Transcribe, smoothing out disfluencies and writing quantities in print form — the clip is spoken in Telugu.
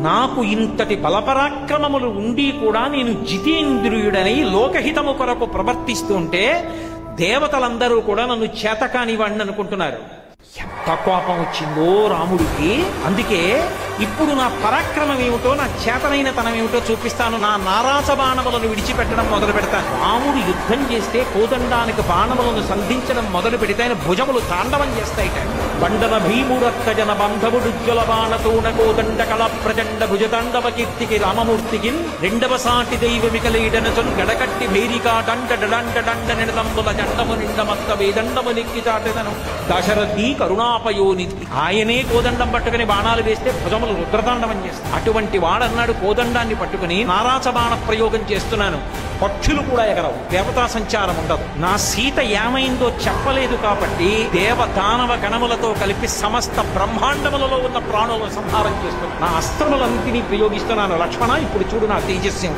నాకు ఇంతటి బలపరాక్రమములు ఉండి కూడా నేను జితేంద్రియుడనై లోకహితము కొరకు ప్రవర్తిస్తుంటే దేవతలందరూ కూడా నన్ను చేతకానివాణ్ణి అనుకుంటున్నారు. ఎంత కోపం వచ్చిందో రాముడికి. అందుకే ఇప్పుడు నా పరాక్రమం ఏమిటో, నా చేతనైనతనం ఏమిటో చూపిస్తాను. నా నారాస బాణములను విడిచిపెట్టడం మొదలు పెడతాను. రాముడు యుద్ధం చేస్తే కోదండానికి బాణములను సంధించడం మొదలు పెడితే ఆయన భుజములు తాండవం చేస్తాయిట. బండన భీముడక్క జన బంధవుడుజ్వల బాణతోన కోదండ కళ ప్రచండ భుజతాండవ కీర్తికి రామమూర్తికి రెండవ సాటి దైవమికలీడనచొన్ గడకట్టి భేరికా దండ డండ దండ నిడదంబుల జండము నిండమత్త వేదండము నెక్కి చాటెదను దశరథి కరుణాపయోనిధి. ఆయనే కోదండం పట్టుకుని బాణాలు వేస్తే భుజములు రుద్రతాండవం చేస్తాయి. అటువంటి వాడన్నాడు కోదండాన్ని పట్టుకుని నారాచ బాణ ప్రయోగం చేస్తున్నాను. పక్షులు కూడా ఎగరవు, దేవతా సంచారం ఉండదు. నా సీత ఏమైందో చెప్పలేదు కాబట్టి దేవదానవ గణములతో కలిపి సమస్త బ్రహ్మాండములలో ఉన్న ప్రాణులను సంహారం చేస్తున్నాను. నా అస్త్రములన్నింటినీ ప్రయోగిస్తున్నాను. లక్ష్మణ ఇప్పుడు చూడు నా తేజస్సు.